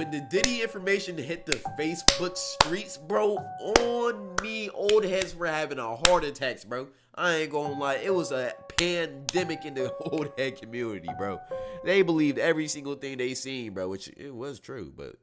when the Diddy information hit the Facebook streets, bro, on me, old heads were having a heart attacks, bro. I ain't gonna lie, it was a pandemic in the old head community, bro. They believed every single thing they seen, bro, which it was true, but.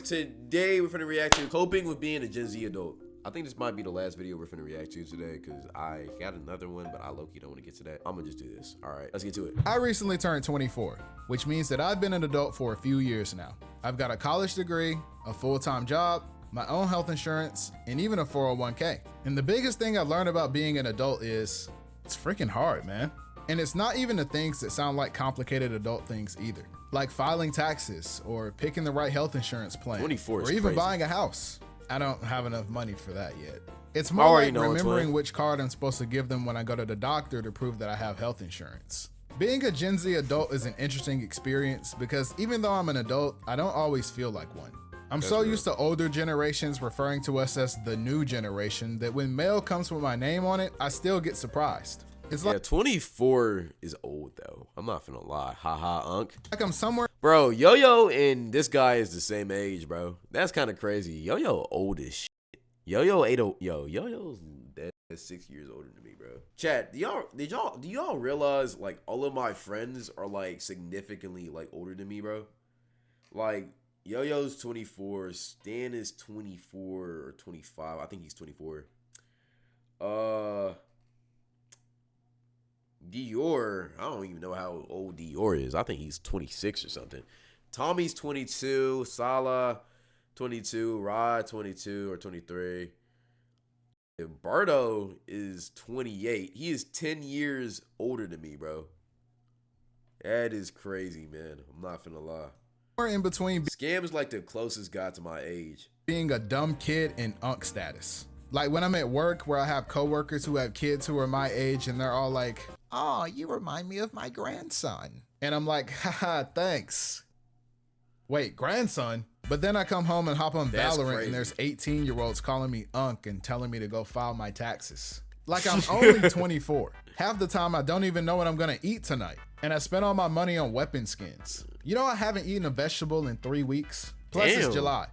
Today we're finna react to coping with being a Gen Z adult. I think this might be the last video we're finna react to today because I got another one, but I low-key don't want to get to that. I'm gonna just do this. All right, let's get to it. I recently turned 24, which means that I've been an adult for a few years now. I've got a college degree, a full-time job, my own health insurance, and even a 401k. And the biggest thing I learned about being an adult is it's freaking hard, man. And it's not even the things that sound like complicated adult things either. Like filing taxes or picking the right health insurance plan 24 is or even crazy. buying a house. I don't have enough money for that yet. It's more like remembering which card I'm supposed to give them when I go to the doctor to prove that I have health insurance. Being a Gen Z adult is an interesting experience because even though I'm an adult, I don't always feel like one. I'm so used to older generations referring to us as the new generation that when mail comes with my name on it, I still get surprised. It's like 24 is old though. I'm not finna lie. Haha, Unc. like I'm somewhere. Bro, Yo-Yo and this guy is the same age, bro. That's kind of crazy. Yo-Yo old as shit. Yo-Yo's dead 6 years older than me, bro. Chat, do y'all realize like all of my friends are like significantly like older than me, bro? Like Yo-Yo's 24, Stan is 24 or 25. I think he's 24. Dior, I don't even know how old Dior is. I think he's 26 or something. Tommy's 22. Salah, 22. Rod, 22 or 23. And Bardo is 28. He is 10 years older than me, bro. That is crazy, man. I'm not finna lie. In between Scam's like the closest guy to my age. Being a dumb kid and unk status. Like when I'm at work where I have coworkers who have kids who are my age and they're all like, "Oh, you remind me of my grandson." And I'm like, haha, thanks. Wait, grandson? But then I come home and hop on Valorant and there's 18-year-olds calling me unk and telling me to go file my taxes. Like I'm only 24. Half the time I don't even know what I'm gonna eat tonight. And I spent all my money on weapon skins. You know I haven't eaten a vegetable in 3 weeks. Plus it's July.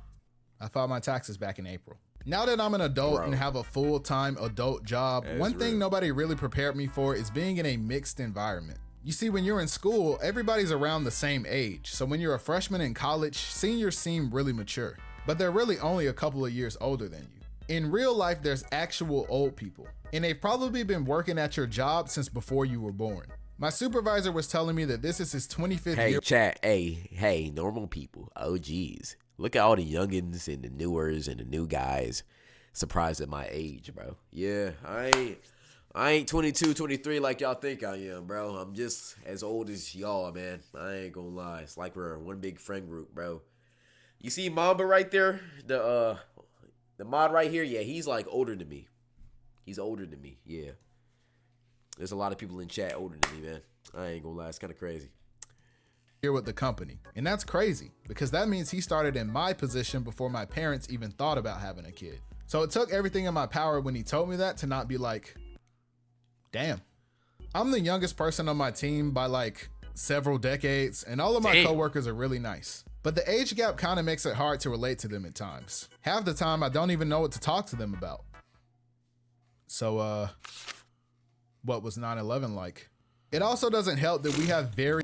I filed my taxes back in April. Now that I'm an adult and have a full-time adult job, one thing nobody really prepared me for is being in a mixed environment. You see, when you're in school, everybody's around the same age. So when you're a freshman in college, seniors seem really mature, but they're really only a couple of years older than you. In real life, there's actual old people, and they've probably been working at your job since before you were born. My supervisor was telling me that this is his 25th year. Hey, chat. Hey, normal people. OGs. Look at all the youngins and the newers and the new guys surprised at my age, bro. Yeah, I ain't 22, 23 like y'all think I am, bro. I'm just as old as y'all, man. I ain't gonna lie. It's like we're one big friend group, bro. You see Mamba right there? The mod right here? Yeah, he's like older than me. He's older than me, yeah. There's a lot of people in chat older than me, man. I ain't gonna lie. It's kind of crazy. Here with the company, and that's crazy because that means he started in my position before my parents even thought about having a kid. So it took everything in my power when he told me that to not be like, damn. I'm the youngest person on my team by like several decades, and all of my coworkers are really nice, but the age gap kind of makes it hard to relate to them at times. Half the time I don't even know what to talk to them about. So what was 9/11 like? It also doesn't help that we have very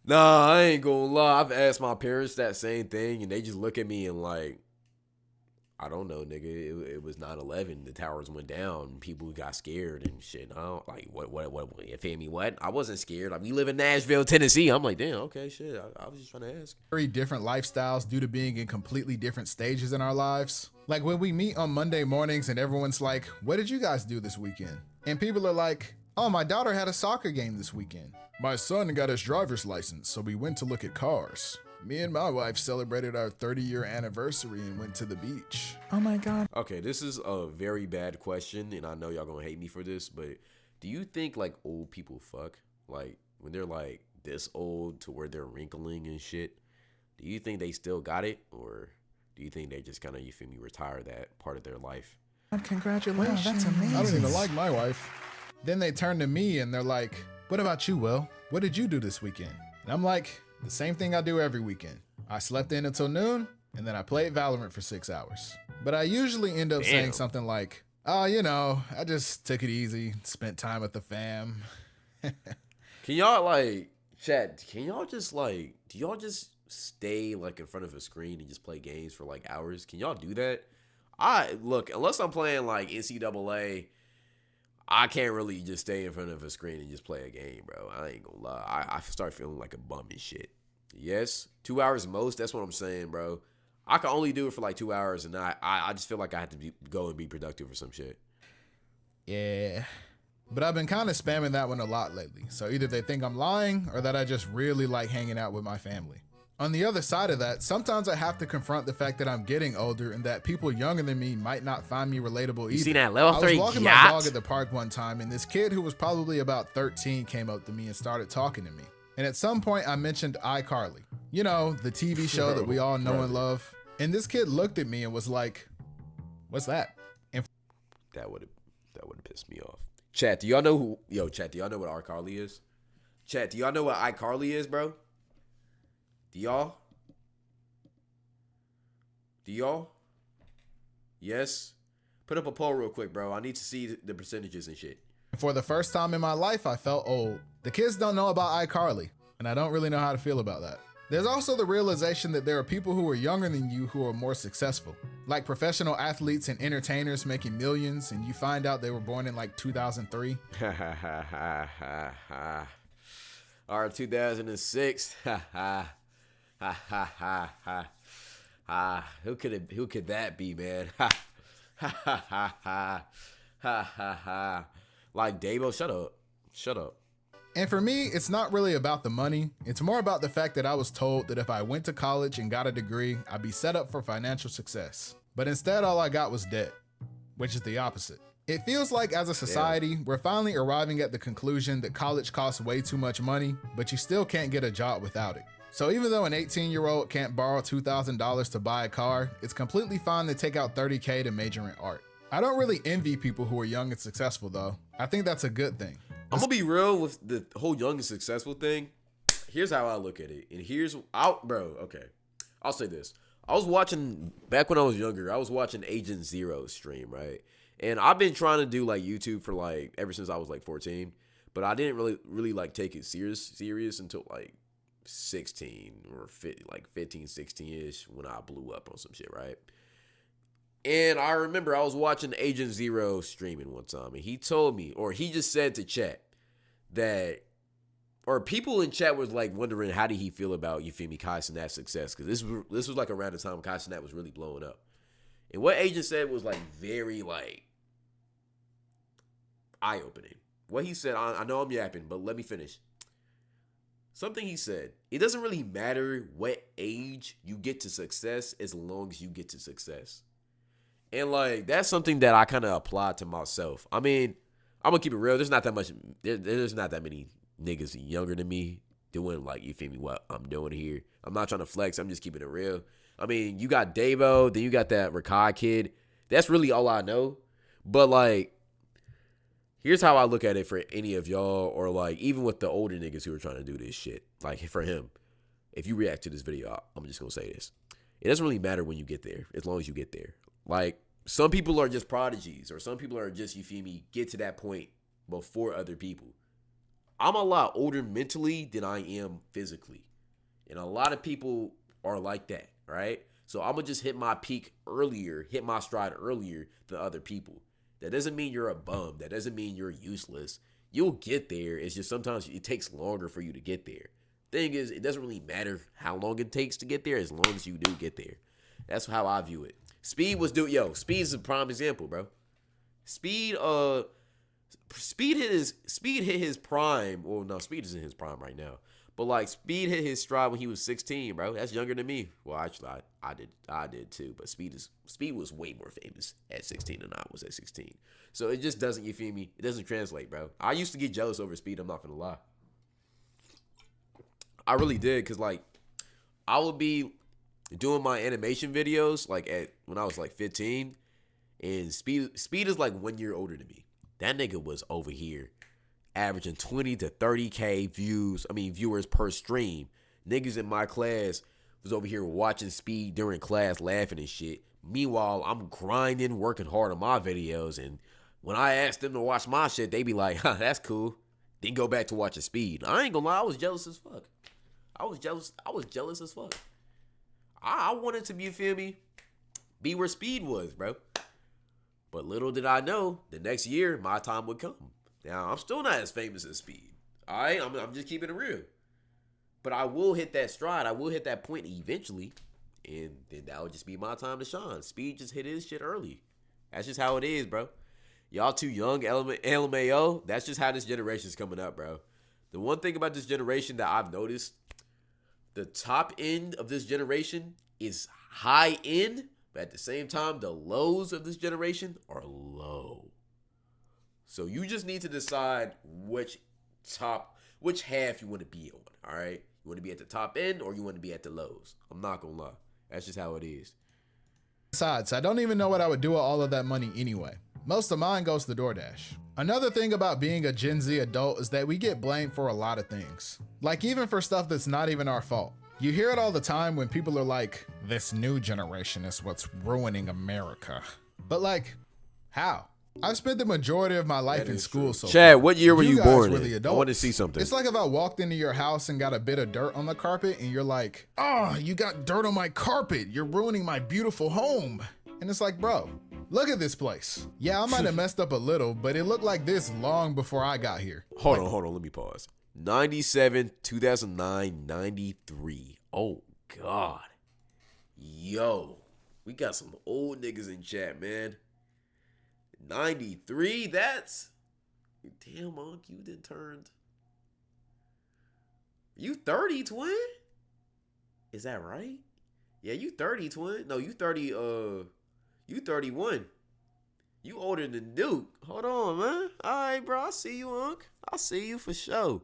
Nah, I ain't gonna lie. I've asked my parents that same thing, and they just look at me and like, I don't know, nigga. It was 9/11. The towers went down. People got scared and shit. I don't like what. You feel me? What? I wasn't scared. Like we live in Nashville, Tennessee. I'm like, damn. Okay, shit. I was just trying to ask. Very different lifestyles due to being in completely different stages in our lives. Like when we meet on Monday mornings and everyone's like, "What did you guys do this weekend?" And people are like, "Oh, my daughter had a soccer game this weekend. My son got his driver's license, so we went to look at cars. Me and my wife celebrated our 30-year anniversary and went to the beach." Oh my God. Okay, this is a very bad question, and I know y'all gonna hate me for this, but do you think like old people fuck? Like when they're like this old to where they're wrinkling and shit, do you think they still got it? Or do you think they just kind of, you feel me, retire that part of their life? Congratulations. Wow, that's amazing. I don't even like my wife. Then they turn to me and they're like, what about you, Will? What did you do this weekend? And I'm like, the same thing I do every weekend. I slept in until noon, and then I played Valorant for 6 hours. But I usually end up saying Damn. something like, oh, you know, I just took it easy, spent time with the fam. Can y'all like chat? Can y'all just like? Do y'all just stay like in front of a screen and just play games for like hours? Can y'all do that? I look unless I'm playing like NCAA. I can't really just stay in front of a screen and just play a game, bro. I ain't gonna lie. I start feeling like a bum and shit. Yes, 2 hours most. That's what I'm saying, bro. I can only do it for like 2 hours, and I just feel like I have to go and be productive or some shit. Yeah. But I've been kind of spamming that one a lot lately. So either they think I'm lying or that I just really like hanging out with my family. On the other side of that, sometimes I have to confront the fact that I'm getting older and that people younger than me might not find me relatable either. You seen that level I 3 was walking my yacht? dog at the park one time and this kid who was probably about 13 came up to me and started talking to me. And at some point I mentioned iCarly. You know, the TV show that we all know and love. And this kid looked at me and was like, what's that? And That would have pissed me off. Chat, do y'all know who? Yo, chat, do y'all know what iCarly is? Chat, do y'all know what iCarly is, bro? Do y'all? Do y'all? Yes? Put up a poll real quick, bro. I need to see the percentages and shit. for the first time in my life, I felt old. The kids don't know about iCarly, and I don't really know how to feel about that. There's also the realization that there are people who are younger than you who are more successful, like professional athletes and entertainers making millions, and you find out they were born in like 2003. Ha ha ha ha ha ha. Or 2006. Ha ha ha ha ha ha. Ah, who could that be, man? Ha ha ha ha ha ha ha ha. Like Davo, shut up. And for me, it's not really about the money. It's more about the fact that I was told that if I went to college and got a degree, I'd be set up for financial success. But instead, all I got was debt, which is the opposite. It feels like as a society, we're finally arriving at the conclusion that college costs way too much money, but you still can't get a job without it. So even though an 18-year-old can't borrow $2,000 to buy a car, it's completely fine to take out $30K to major in art. I don't really envy people who are young and successful though. I think that's a good thing. I'm gonna be real with the whole young and successful thing. Here's how I look at it, and I'll say this. I was watching back when I was younger. I was watching Agent Zero's stream, right? And I've been trying to do like YouTube for like ever since I was like 14, but I didn't really like take it serious until like 16 or 15, 16-ish when I blew up on some shit, right? And I remember I was watching Agent Zero streaming one time, and he told me, or he just said to chat that, or people in chat was like wondering how did he feel about, you feel me, Kai Cenat's success, because this was like around the time Kai Cenat was really blowing up. And what Agent said was like very like eye-opening. What he said, I know I'm yapping, but let me finish. Something he said, it doesn't really matter what age you get to success as long as you get to success. And like that's something that I kind of apply to myself. I mean, I'm gonna keep it real. There's not that much. There's not that many niggas younger than me doing like, you feel me, what I'm doing here. I'm not trying to flex. I'm just keeping it real. I mean, you got Davo, then you got that Rakai kid. That's really all I know. But like, here's how I look at it for any of y'all, or like even with the older niggas who are trying to do this shit. Like for him, if you react to this video, I'm just gonna say this. It doesn't really matter when you get there, as long as you get there. Like, some people are just prodigies, or some people are just, you feel me, get to that point before other people. I'm a lot older mentally than I am physically. And a lot of people are like that, right? So I'm going to just hit my peak earlier, hit my stride earlier than other people. That doesn't mean you're a bum. That doesn't mean you're useless. You'll get there. It's just sometimes it takes longer for you to get there. Thing is, it doesn't really matter how long it takes to get there as long as you do get there. That's how I view it. Speed is a prime example, bro. Speed hit his prime. Well, no, Speed is in his prime right now. But like Speed hit his stride when he was 16, bro. That's younger than me. Well, actually, I did too. But Speed was way more famous at 16 than I was at 16. So it just doesn't, you feel me? It doesn't translate, bro. I used to get jealous over Speed. I'm not gonna lie. I really did, because like I would be doing my animation videos like when I was like 15, and Speed is like 1 year older than me. That nigga was over here averaging 20 to 30K viewers per stream. Niggas in my class was over here watching Speed during class, laughing and shit. Meanwhile, I'm grinding, working hard on my videos, and when I asked them to watch my shit, they be like, huh, that's cool. Then go back to watching Speed. I ain't gonna lie, I was jealous as fuck. I was jealous as fuck. I wanted to, you feel me, be where Speed was, bro. But little did I know, the next year, my time would come. Now, I'm still not as famous as Speed. All right? I'm just keeping it real. But I will hit that stride. I will hit that point eventually. And then that would just be my time to shine. Speed just hit his shit early. That's just how it is, bro. Y'all too young, LMAO. That's just how this generation's coming up, bro. The one thing about this generation that I've noticed, the top end of this generation is high end, but at the same time, the lows of this generation are low. So you just need to decide which half you want to be on, all right? You want to be at the top end or you want to be at the lows? I'm not going to lie. That's just how it is. Besides, I don't even know what I would do with all of that money anyway. Most of mine goes to DoorDash. Another thing about being a Gen Z adult is that we get blamed for a lot of things. Like even for stuff that's not even our fault. You hear it all the time when people are like, this new generation is what's ruining America. But like, how? I've spent the majority of my life in school so Chad, far. what year were you born in? I want to see something. It's like if I walked into your house and got a bit of dirt on the carpet and you're like, oh, you got dirt on my carpet. You're ruining my beautiful home. And it's like, bro, look at this place. Yeah, I might have messed up a little, but it looked like this long before I got here. Hold on. Let me pause. 97, 2009, 93. Oh, God. Yo, we got some old niggas in chat, man. 93, that's... Damn, Monk, you done turned... You 30, twin? Is that right? Yeah, you 30, twin. No, you 30, you 31. You older than Duke. Hold on, man. All right, bro, I see you, Unc. I see you for sure.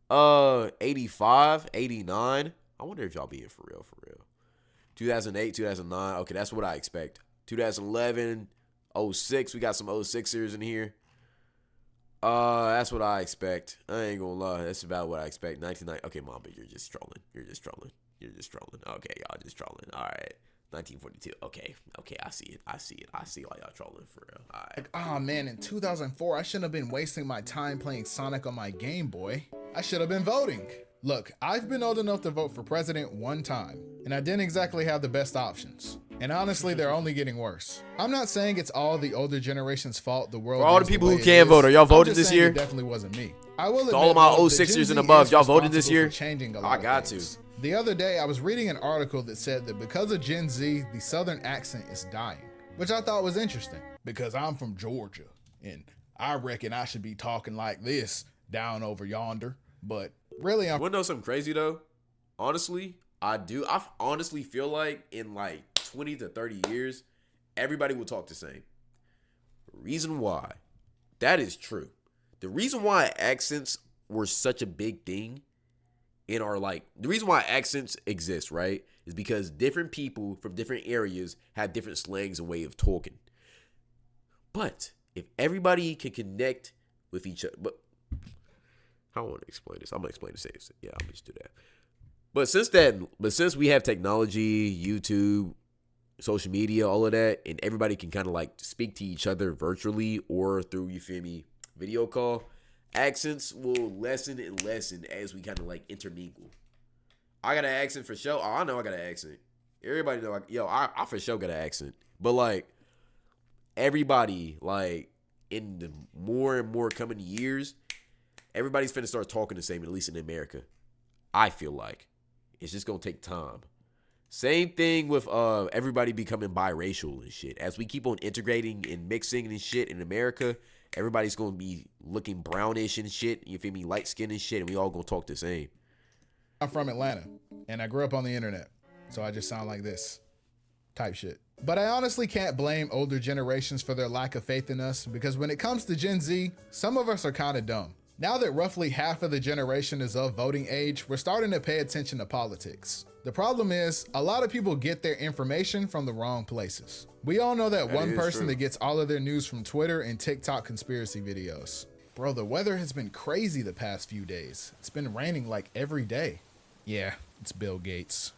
85, 89. I wonder if y'all being for real. 2008, 2009. Okay, that's what I expect. 2011... 06, we got some 06ers in here. That's what I expect. I ain't gonna lie. That's about what I expect. 1990. Okay, Mom, but you're just trolling. Okay, y'all just trolling. All right. 1942. Okay, I see it. I see why y'all trolling for real. All right. Oh man, in 2004, I shouldn't have been wasting my time playing Sonic on my Game Boy. I should have been voting. Look, I've been old enough to vote for president one time, and I didn't exactly have the best options. And honestly, they're only getting worse. I'm not saying it's all the older generation's fault. The world. For all the people who can vote, are y'all voting this year? It definitely wasn't me. I will admit, all of my 06ers and above, y'all voted this year? Changing a lot I got of things. to. The other day, I was reading an article that said that because of Gen Z, the Southern accent is dying, which I thought was interesting because I'm from Georgia and I reckon I should be talking like this down over yonder. But really, I'm. Want to know something crazy though? Honestly, I do. I honestly feel like in like 20 to 30 years, everybody will talk the same. Reason why? That is true. The reason why accents were such a big thing in our the reason why accents exist, right, is because different people from different areas have different slangs and way of talking. But if everybody can connect with each other, but I don't want to explain this. I'm gonna explain this. Yeah, I'm just do that. But since we have technology, YouTube, social media, all of that, and everybody can kind of speak to each other virtually or through, you feel me, video call, accents will lessen and lessen as we kind of intermingle. I got an accent for sure. Oh, I know I got an accent. Everybody know, I for sure got an accent. But everybody, in the more and more coming years, everybody's finna start talking the same, at least in America. I feel like it's just gonna take time. Same thing with everybody becoming biracial and shit. As we keep on integrating and mixing and shit in America, everybody's gonna be looking brownish and shit. You feel me? Light skin and shit, and we all gonna talk the same. I'm from Atlanta, and I grew up on the internet, so I just sound like this type shit. But I honestly can't blame older generations for their lack of faith in us, because when it comes to Gen Z, some of us are kind of dumb. Now that roughly half of the generation is of voting age, we're starting to pay attention to politics. The problem is, a lot of people get their information from the wrong places. We all know that one person that gets all of their news from Twitter and TikTok conspiracy videos. Bro, the weather has been crazy the past few days. It's been raining like every day. Yeah, it's Bill Gates.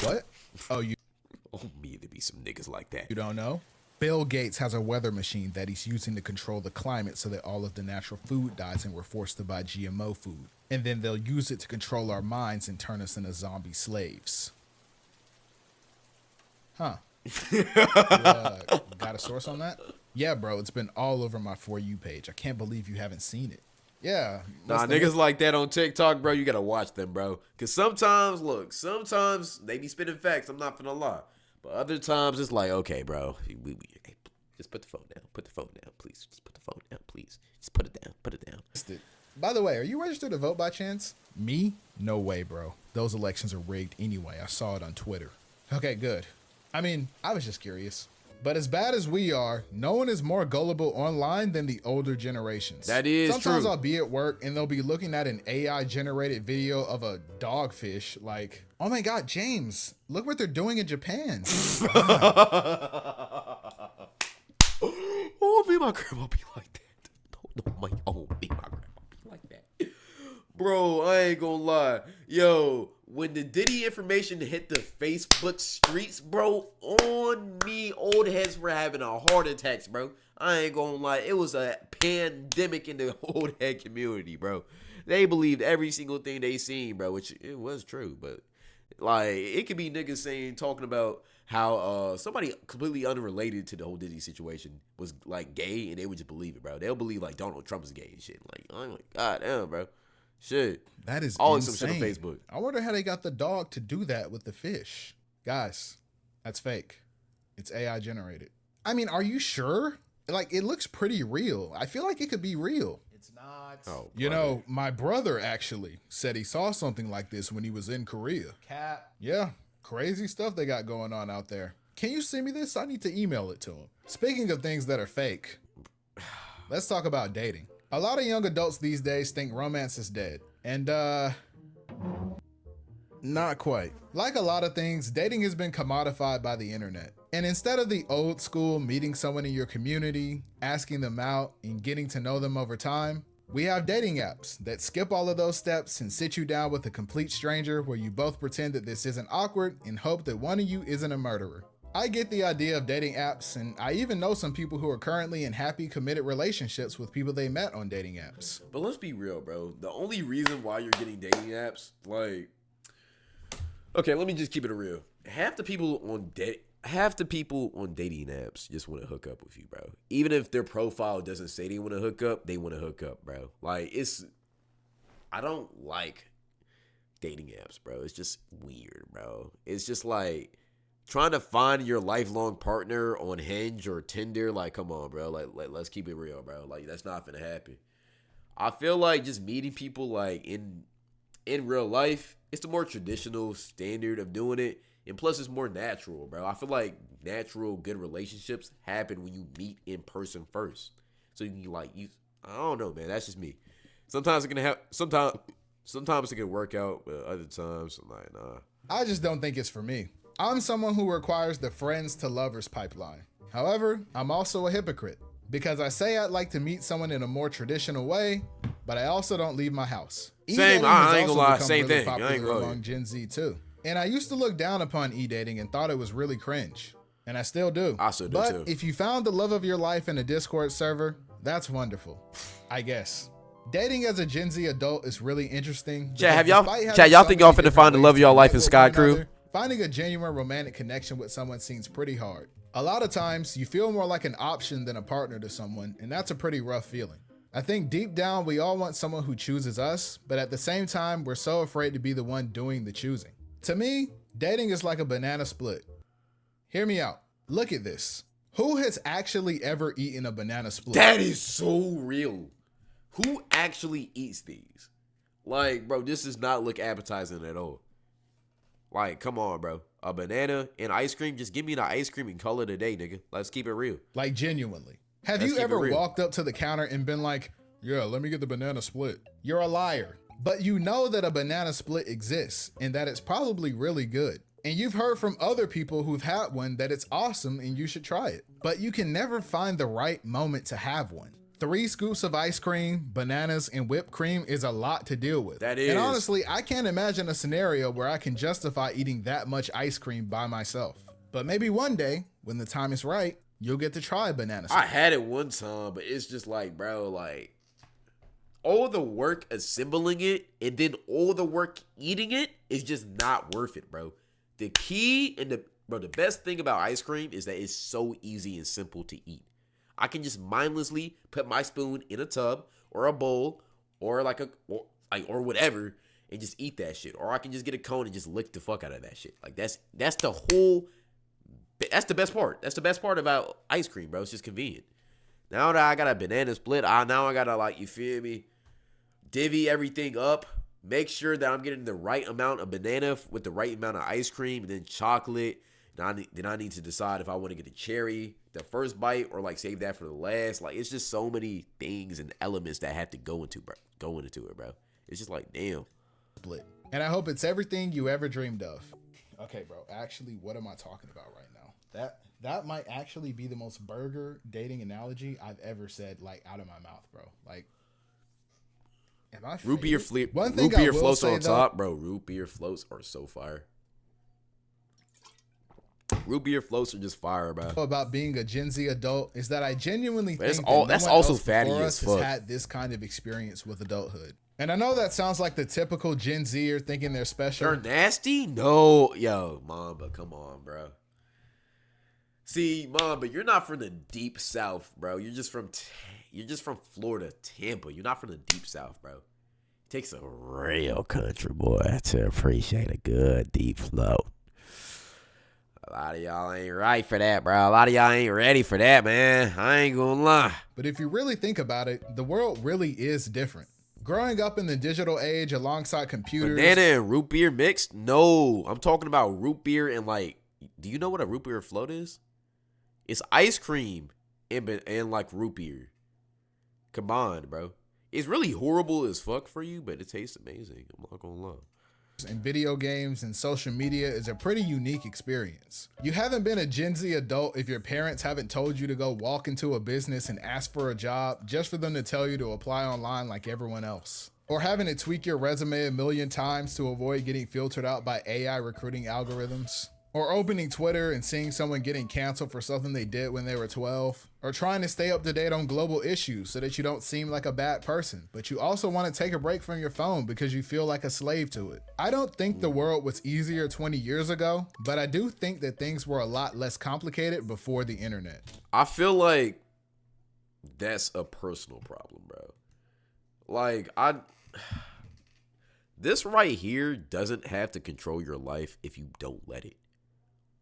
What? Oh, Oh, me to be some niggas like that. you don't know? Bill Gates has a weather machine that he's using to control the climate so that all of the natural food dies and we're forced to buy GMO food. And then they'll use it to control our minds and turn us into zombie slaves. Huh. Got a source on that? Yeah, bro, it's been all over my For You page. I can't believe you haven't seen it. Yeah. Nah, niggas like that on TikTok, bro, you gotta watch them, bro. Because sometimes they be spitting facts. I'm not finna lie. But other times it's like, okay, bro, hey, just put the phone down. Put the phone down, please. Just put the phone down, please. Just put it down. Put it down. By the way, are you registered to vote by chance? Me? No way, bro. Those elections are rigged anyway. I saw it on Twitter. Okay, good. I mean, I was just curious. But as bad as we are, no one is more gullible online than the older generations. That is Sometimes true. I'll be at work and they'll be looking at an AI generated video of a dogfish like, oh my God, James, look what they're doing in Japan. Oh, me and my grandma be like that. No, me and my grandma be like that. Bro, I ain't gonna lie. Yo, when the Diddy information hit the Facebook streets, bro, on me, old heads were having a heart attacks, bro. I ain't gonna lie. It was a pandemic in the old head community, bro. They believed every single thing they seen, bro, which it was true, but like it could be niggas talking about how somebody completely unrelated to the whole Diddy situation was like gay, and they would just believe it, bro. They'll believe like Donald Trump is gay and shit. Like, I'm like, God damn, bro. Shit. That is always insane. some shit on Facebook. I wonder how they got the dog to do that with the fish. Guys, that's fake. It's AI generated. I mean, are you sure? Like, it looks pretty real. I feel like it could be real. It's not. Oh, you know, my brother actually said he saw something like this when he was in Korea. Cat. Yeah, crazy stuff they got going on out there. Can you send me this? I need to email it to him. Speaking of things that are fake, let's talk about dating. A lot of young adults these days think romance is dead. And, not quite. Like a lot of things, dating has been commodified by the internet. And instead of the old school meeting someone in your community, asking them out, and getting to know them over time, we have dating apps that skip all of those steps and sit you down with a complete stranger where you both pretend that this isn't awkward and hope that one of you isn't a murderer. I get the idea of dating apps, and I even know some people who are currently in happy, committed relationships with people they met on dating apps. But let's be real, bro. The only reason why you're getting dating apps, like, okay, let me just keep it real. Half the people on dating apps just want to hook up with you, bro. Even if their profile doesn't say they want to hook up, they want to hook up, bro. Like, I don't like dating apps, bro. It's just weird, bro. It's just like trying to find your lifelong partner on Hinge or Tinder. Like, come on, bro. Like let's keep it real, bro. Like, that's not gonna happen. I feel like just meeting people like in real life, it's the more traditional standard of doing it. And plus, it's more natural, bro. I feel like natural, good relationships happen when you meet in person first. So you can I don't know, man. That's just me. Sometimes it can sometimes it can work out, but other times I'm like, nah. I just don't think it's for me. I'm someone who requires the friends to lovers pipeline. However, I'm also a hypocrite because I say I'd like to meet someone in a more traditional way, but I also don't leave my house. Same, I ain't gonna lie, same thing. I ain't gonna among Gen Z too. And I used to look down upon e-dating and thought it was really cringe. And I still do. I still do but too. If you found the love of your life in a Discord server, that's wonderful. I guess. Dating as a Gen Z adult is really interesting. Y'all think y'all finna find the love of y'all life in Sky Crew? Finding a genuine romantic connection with someone seems pretty hard. A lot of times, you feel more like an option than a partner to someone, and that's a pretty rough feeling. I think deep down, we all want someone who chooses us, but at the same time, we're so afraid to be the one doing the choosing. To me, dating is like a banana split. Hear me out. Look at this. Who has actually ever eaten a banana split? That is so real. Who actually eats these? Like, bro, this does not look appetizing at all. Like, come on, bro. A banana and ice cream. Just give me the ice cream and call it a day, nigga. Let's keep it real. Like, genuinely. Have you ever walked up to the counter and been like, yeah, let me get the banana split? You're a liar. But you know that a banana split exists and that it's probably really good. And you've heard from other people who've had one that it's awesome and you should try it. But you can never find the right moment to have one. 3 scoops of ice cream, bananas, and whipped cream is a lot to deal with. That is. And honestly, I can't imagine a scenario where I can justify eating that much ice cream by myself. But maybe one day, when the time is right, you'll get to try a banana split. I had it one time, but it's just like, bro, like all the work assembling it and then all the work eating it is just not worth it, bro. The key and the best thing about ice cream is that it's so easy and simple to eat. I can just mindlessly put my spoon in a tub or a bowl or or whatever and just eat that shit. Or I can just get a cone and just lick the fuck out of that shit. Like that's the best part. That's the best part about ice cream, bro. It's just convenient. Now that I got a banana split, now I gotta, like, you feel me, divvy everything up. Make sure that I'm getting the right amount of banana with the right amount of ice cream and then chocolate. Then I need to decide if I want to get a cherry the first bite or like save that for the last. Like, it's just so many things and elements that have to go into it, bro. It's just like, damn. Split. And I hope it's everything you ever dreamed of. Okay, bro. Actually, what am I talking about right now? That might actually be the most burger dating analogy I've ever said, like, out of my mouth, bro. Like, am I root beer flip? One thing root beer I will floats say, on top, bro. Root beer floats are so fire. Root beer floats are just fire, bro. About being a Gen Z adult is that I genuinely think that's no one also else fatty before as us fuck. has had this kind of experience with adulthood. And I know that sounds like the typical Gen Zer thinking they're special. They're nasty? No. Yo, Mamba, come on, bro. See, Mamba, you're not from the deep south, bro. You're just from Florida, Tampa. You're not from the deep south, bro. It takes a real country boy to appreciate a good deep float. A lot of y'all ain't right for that, bro. A lot of y'all ain't ready for that, man. I ain't gonna lie. But if you really think about it, the world really is different. Growing up in the digital age alongside computers. Banana and root beer mixed? No. I'm talking about root beer and, like, do you know what a root beer float is? It's ice cream and like root beer combined, bro. It's really horrible as fuck for you, but it tastes amazing. I'm not gonna lie. And video games and social media is a pretty unique experience. You haven't been a Gen Z adult if your parents haven't told you to go walk into a business and ask for a job just for them to tell you to apply online like everyone else. Or having to tweak your resume a million times to avoid getting filtered out by AI recruiting algorithms. Or opening Twitter and seeing someone getting canceled for something they did when they were 12. Or trying to stay up to date on global issues so that you don't seem like a bad person, but you also want to take a break from your phone because you feel like a slave to it. I don't think the world was easier 20 years ago, but I do think that things were a lot less complicated before the internet. I feel like that's a personal problem, bro. Like, this right here doesn't have to control your life if you don't let it.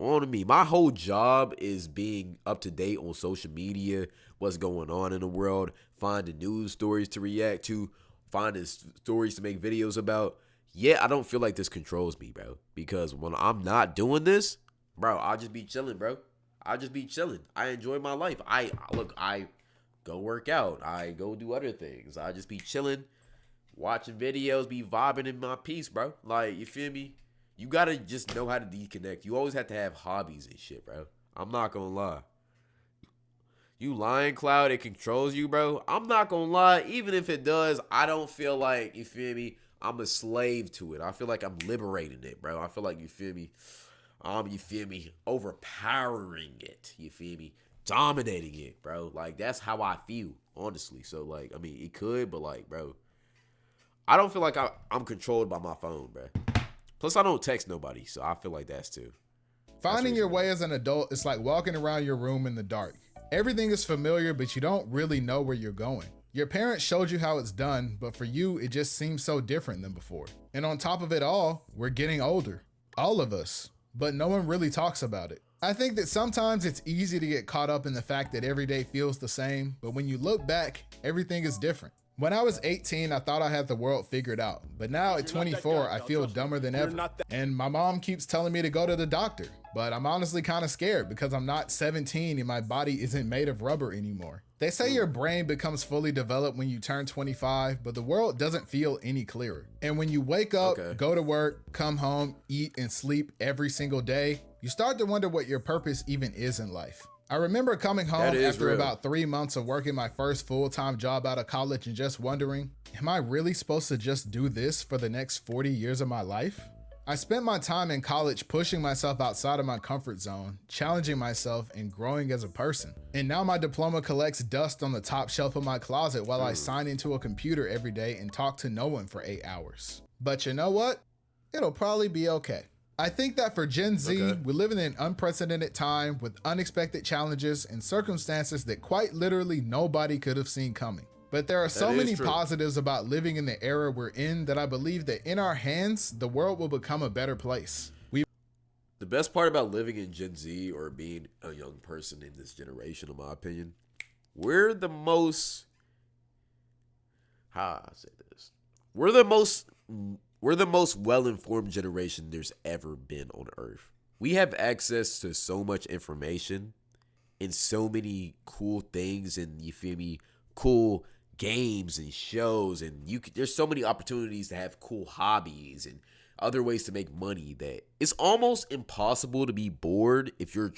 On me, my whole job is being up to date on social media, what's going on in the world, finding news stories to react to, finding stories to make videos about. Yeah, I don't feel like this controls me, bro, because when I'm not doing this, bro, I'll just be chilling, bro. I'll just be chilling. I enjoy my life. I go work out. I go do other things. I just be chilling, watching videos, be vibing in my peace, bro. Like, you feel me? You gotta just know how to disconnect. You always have to have hobbies and shit, bro. I'm not gonna lie. You lying, Cloud, it controls you, bro. I'm not gonna lie. Even if it does, I don't feel like, you feel me, I'm a slave to it. I feel like I'm liberating it, bro. I feel like, you feel me, overpowering it. You feel me? Dominating it, bro. Like, that's how I feel, honestly. So, like, I mean, it could, but, like, bro, I don't feel like I'm controlled by my phone, bro. Plus, I don't text nobody, so I feel like that's too. Finding your way as an adult is like walking around your room in the dark. Everything is familiar, but you don't really know where you're going. Your parents showed you how it's done, but for you, it just seems so different than before. And on top of it all, we're getting older. All of us. But no one really talks about it. I think that sometimes it's easy to get caught up in the fact that every day feels the same, but when you look back, everything is different. When I was 18, I thought I had the world figured out. But now at 24, I feel dumber than ever. And my mom keeps telling me to go to the doctor. But I'm honestly kind of scared because I'm not 17 and my body isn't made of rubber anymore. They say your brain becomes fully developed when you turn 25, but the world doesn't feel any clearer. And when you wake up, go to work, come home, eat, and sleep every single day, you start to wonder what your purpose even is in life. I remember coming That home is after real. about 3 months of working my first full-time job out of college and just wondering, am I really supposed to just do this for the next 40 years of my life? I spent my time in college pushing myself outside of my comfort zone, challenging myself, and growing as a person. And now my diploma collects dust on the top shelf of my closet while I sign into a computer every day and talk to no one for 8 hours. But you know what? It'll probably be okay. I think that for Gen Z, Okay. we live in an unprecedented time with unexpected challenges and circumstances that quite literally nobody could have seen coming. But there are so That is many true. positives about living in the era we're in that I believe that in our hands, the world will become a better place. The best part about living in Gen Z or being a young person in this generation, in my opinion, we're the most. How I say this? We're the most well-informed generation there's ever been on Earth. We have access to so much information and so many cool things, and you feel me, cool games and shows, and there's so many opportunities to have cool hobbies and other ways to make money that it's almost impossible to be bored if you're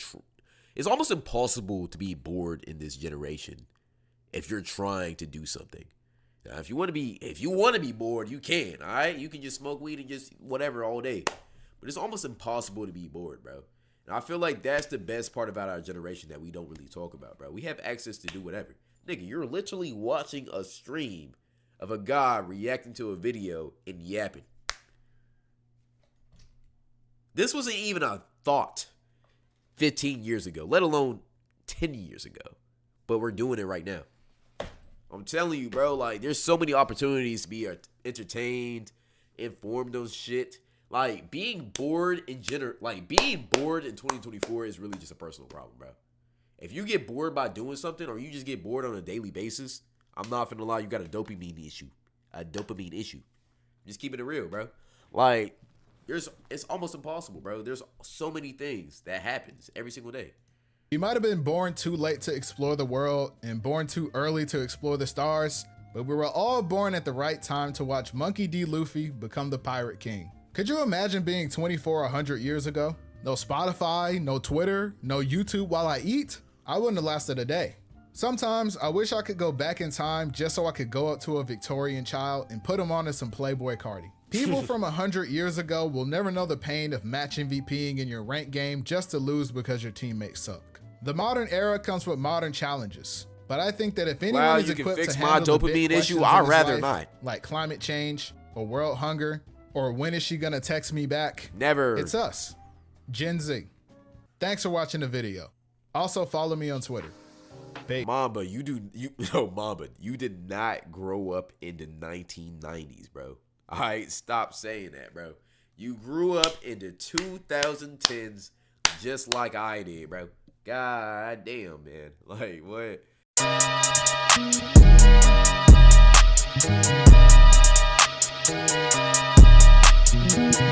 it's almost impossible to be bored in this generation if you're trying to do something. Now, if you want to be bored, you can, all right? You can just smoke weed and just whatever all day. But it's almost impossible to be bored, bro. And I feel like that's the best part about our generation that we don't really talk about, bro. We have access to do whatever. Nigga, you're literally watching a stream of a guy reacting to a video and yapping. This wasn't even a thought 15 years ago, let alone 10 years ago. But we're doing it right now. I'm telling you, bro, like, there's so many opportunities to be entertained, informed on shit. Like, being bored in 2024 is really just a personal problem, bro. If you get bored by doing something or you just get bored on a daily basis, I'm not finna lie, you got a dopamine issue. Just keeping it real, bro. Like, it's almost impossible, bro. There's so many things that happens every single day. You might have been born too late to explore the world and born too early to explore the stars, but we were all born at the right time to watch Monkey D. Luffy become the Pirate King. Could you imagine being 24 100 years ago? No Spotify, no Twitter, no YouTube while I eat? I wouldn't have lasted a day. Sometimes I wish I could go back in time just so I could go up to a Victorian child and put him on to some Playboy Cardi. People from 100 years ago will never know the pain of match MVPing in your ranked game just to lose because your teammates suck. The modern era comes with modern challenges, but I think that if anyone is you can equipped fix to my handle the big dopamine issue, questions I'd in his rather life, not. like climate change or world hunger or when is she gonna text me back? Never. It's us, Gen Z. Thanks for watching the video. Also follow me on Twitter. Mamba, you did not grow up in the 1990s, bro. All right, stop saying that, bro. You grew up in the 2010s just like I did, bro. God damn, man. Like, what?